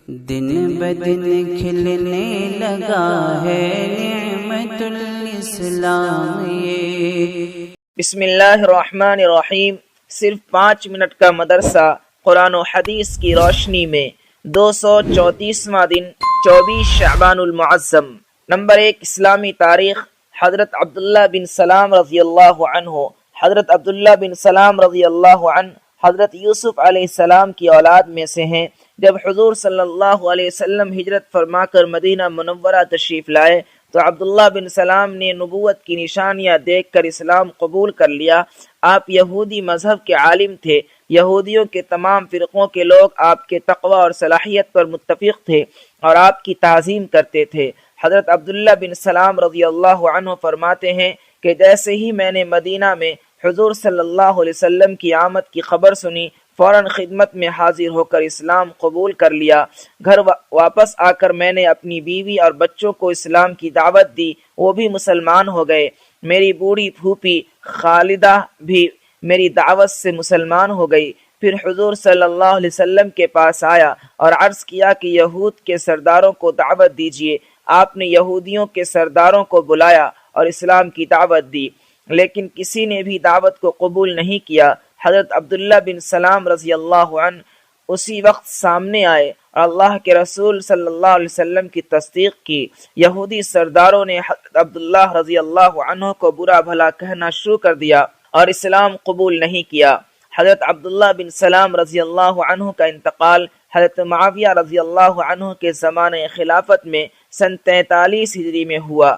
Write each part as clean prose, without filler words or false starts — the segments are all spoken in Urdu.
دن بدن کھلنے لگا ہے نعمت الاسلام یہ۔ بسم اللہ الرحمن الرحیم۔ صرف 5 منٹ کا مدرسہ قرآن و حدیث کی روشنی میں 234واں دن 24 شعبان المعظم۔ نمبر 1، اسلامی تاریخ۔ حضرت عبداللہ بن سلام رضی اللہ عنہ۔ حضرت عبداللہ بن سلام رضی اللہ عنہ حضرت یوسف علیہ السلام کی اولاد میں سے ہیں۔ جب حضور صلی اللہ علیہ وسلم ہجرت فرما کر مدینہ منورہ تشریف لائے تو عبداللہ بن سلام نے نبوت کی نشانیاں دیکھ کر اسلام قبول کر لیا۔ آپ یہودی مذہب کے عالم تھے۔ یہودیوں کے تمام فرقوں کے لوگ آپ کے تقوی اور صلاحیت پر متفق تھے اور آپ کی تعظیم کرتے تھے۔ حضرت عبداللہ بن سلام رضی اللہ عنہ فرماتے ہیں کہ جیسے ہی میں نے مدینہ میں حضور صلی اللہ علیہ وسلم کی آمد کی خبر سنی، فوراً خدمت میں حاضر ہو کر اسلام قبول کر لیا۔ گھر واپس آ کر میں نے اپنی بیوی اور بچوں کو اسلام کی دعوت دی، وہ بھی مسلمان ہو گئے۔ میری بوڑھی پھوپھی خالدہ بھی میری دعوت سے مسلمان ہو گئی۔ پھر حضور صلی اللہ علیہ وسلم کے پاس آیا اور عرض کیا کہ یہود کے سرداروں کو دعوت دیجیے۔ آپ نے یہودیوں کے سرداروں کو بلایا اور اسلام کی دعوت دی، لیکن کسی نے بھی دعوت کو قبول نہیں کیا۔ حضرت عبداللہ بن سلام رضی اللہ عنہ اسی وقت سامنے آئے اور اللہ کے رسول صلی اللہ علیہ وسلم کی تصدیق کی۔ یہودی سرداروں نے حضرت عبداللہ رضی اللہ عنہ کو برا بھلا کہنا شروع کر دیا اور اسلام قبول نہیں کیا۔ حضرت عبداللہ بن سلام رضی اللہ عنہ کا انتقال حضرت معاویہ رضی اللہ عنہ کے زمانہ خلافت میں سن 43 ہجری میں ہوا۔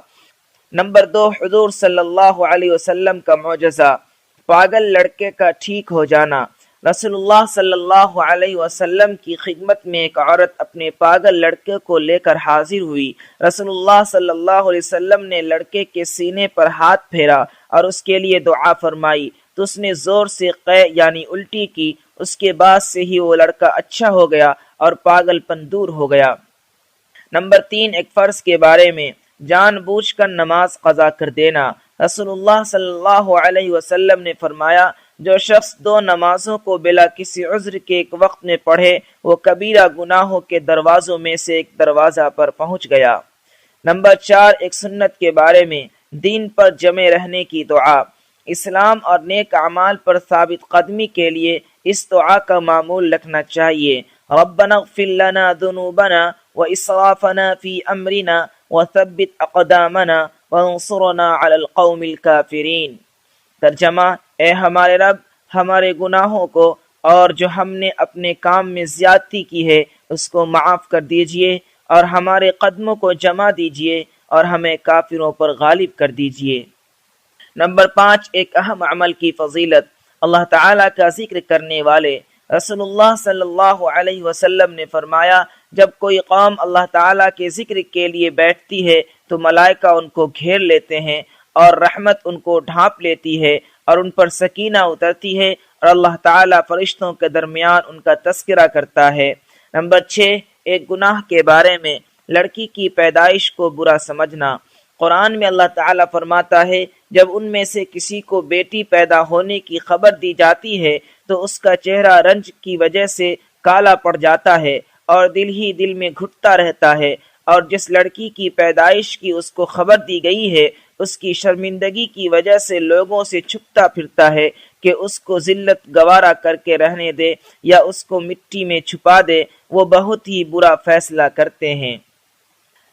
نمبر 2، حضور صلی اللہ علیہ وسلم کا معجزہ، پاگل لڑکے کا ٹھیک ہو جانا۔ رسول اللہ صلی اللہ علیہ وسلم کی خدمت میں ایک عورت اپنے پاگل لڑکے کو لے کر حاضر ہوئی۔ رسول اللہ صلی اللہ علیہ وسلم نے لڑکے کے سینے پر ہاتھ پھیرا اور اس کے لیے دعا فرمائی تو اس نے زور سے قے یعنی الٹی کی۔ اس کے بعد سے ہی وہ لڑکا اچھا ہو گیا اور پاگل پن دور ہو گیا۔ نمبر 3، ایک فرض کے بارے میں، جان بوجھ کر نماز قضا کر دینا۔ رسول اللہ صلی اللہ علیہ وسلم نے فرمایا، جو شخص 2 نمازوں کو بلا کسی عذر کے ایک وقت میں پڑھے وہ کبیرہ گناہوں کے دروازوں میں سے ایک دروازہ پر پہنچ گیا۔ نمبر 4، ایک سنت کے بارے میں، دین پر جمے رہنے کی دعا۔ اسلام اور نیک اعمال پر ثابت قدمی کے لیے اس دعا کا معمول رکھنا چاہیے۔ ربنا اغفر لنا ذنوبنا واسرافنا فی امرنا وثبت اقدامنا وانصرنا علی القوم الکافرین۔ ترجمہ، اے ہمارے رب، ہمارے گناہوں کو اور جو ہم نے اپنے کام میں زیادتی کی ہے اس کو معاف کر دیجئے، اور ہمارے قدموں کو جما دیجئے اور ہمیں کافروں پر غالب کر دیجئے۔ نمبر 5، ایک اہم عمل کی فضیلت، اللہ تعالیٰ کا ذکر کرنے والے۔ رسول اللہ صلی اللہ علیہ وسلم نے فرمایا، جب کوئی قوم اللہ تعالیٰ کے ذکر کے لیے بیٹھتی ہے تو ملائکہ ان کو گھیر لیتے ہیں اور رحمت ان کو ڈھانپ لیتی ہے اور ان پر سکینہ اترتی ہے اور اللہ تعالیٰ فرشتوں کے درمیان ان کا تذکرہ کرتا ہے۔ نمبر 6، ایک گناہ کے بارے میں، لڑکی کی پیدائش کو برا سمجھنا۔ قرآن میں اللہ تعالیٰ فرماتا ہے، جب ان میں سے کسی کو بیٹی پیدا ہونے کی خبر دی جاتی ہے تو اس کا چہرہ رنج کی وجہ سے کالا پڑ جاتا ہے اور دل ہی دل میں گھٹتا رہتا ہے، اور جس لڑکی کی پیدائش کی اس کو خبر دی گئی ہے اس کی شرمندگی کی وجہ سے لوگوں سے چھپتا پھرتا ہے کہ اس کو ذلت گوارا کر کے رہنے دے یا اس کو مٹی میں چھپا دے، وہ بہت ہی برا فیصلہ کرتے ہیں۔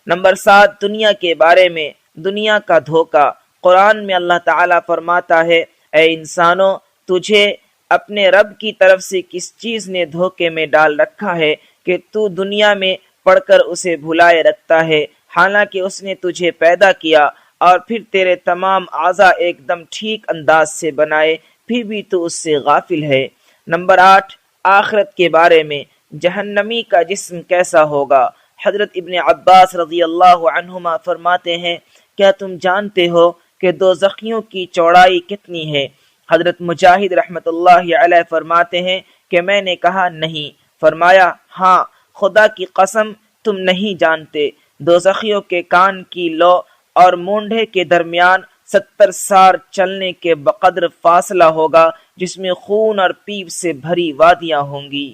نمبر 7، دنیا کے بارے میں، دنیا کا دھوکہ۔ قرآن میں اللہ تعالیٰ فرماتا ہے، اے انسانوں، تجھے اپنے رب کی طرف سے کس چیز نے دھوکے میں ڈال رکھا ہے کہ تو دنیا میں پڑھ کر اسے بھلائے رکھتا ہے، حالانکہ اس نے تجھے پیدا کیا اور پھر تیرے تمام اعضاء ایک دم ٹھیک انداز سے بنائے، پھر بھی تو اس سے غافل ہے۔ نمبر 8، آخرت کے بارے میں، جہنمی کا جسم کیسا ہوگا۔ حضرت ابن عباس رضی اللہ عنہما فرماتے ہیں، کیا تم جانتے ہو کہ دوزخیوں کی چوڑائی کتنی ہے؟ حضرت مجاہد رحمت اللہ علیہ فرماتے ہیں کہ میں نے کہا نہیں، فرمایا ہاں، خدا کی قسم تم نہیں جانتے، دوزخیوں کے کان کی لو اور مونڈھے کے درمیان 70 سال چلنے کے بقدر فاصلہ ہوگا جس میں خون اور پیپ سے بھری وادیاں ہوں گی۔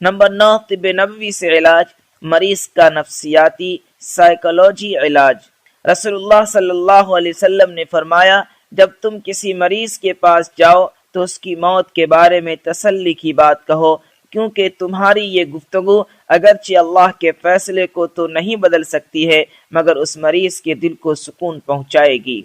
نمبر 9، طب نبوی سے علاج، مریض کا نفسیاتی سائیکولوجی علاج۔ رسول اللہ صلی اللہ علیہ وسلم نے فرمایا، جب تم کسی مریض کے پاس جاؤ تو اس کی موت کے بارے میں تسلی کی بات کہو، کیونکہ تمہاری یہ گفتگو اگرچہ اللہ کے فیصلے کو تو نہیں بدل سکتی ہے مگر اس مریض کے دل کو سکون پہنچائے گی۔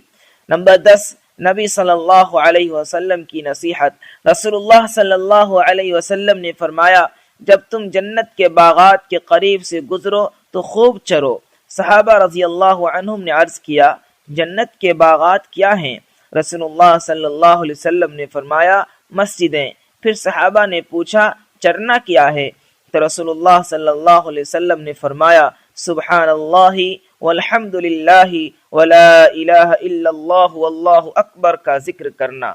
نمبر 10، نبی صلی اللہ علیہ وسلم کی نصیحت۔ رسول اللہ صلی اللہ علیہ وسلم نے فرمایا، جب تم جنت کے باغات کے قریب سے گزرو تو خوب چرو۔ صحابہ رضی اللہ عنہم نے عرض کیا، جنت کے باغات کیا ہیں؟ رسول اللہ صلی اللہ علیہ وسلم نے فرمایا، مسجدیں۔ پھر صحابہ نے پوچھا، چرنا کیا ہے؟ تو رسول اللہ صلی اللہ علیہ وسلم نے فرمایا، سبحان اللہ والحمد للہ ولا الہ الا اللہ واللہ اکبر کا ذکر کرنا۔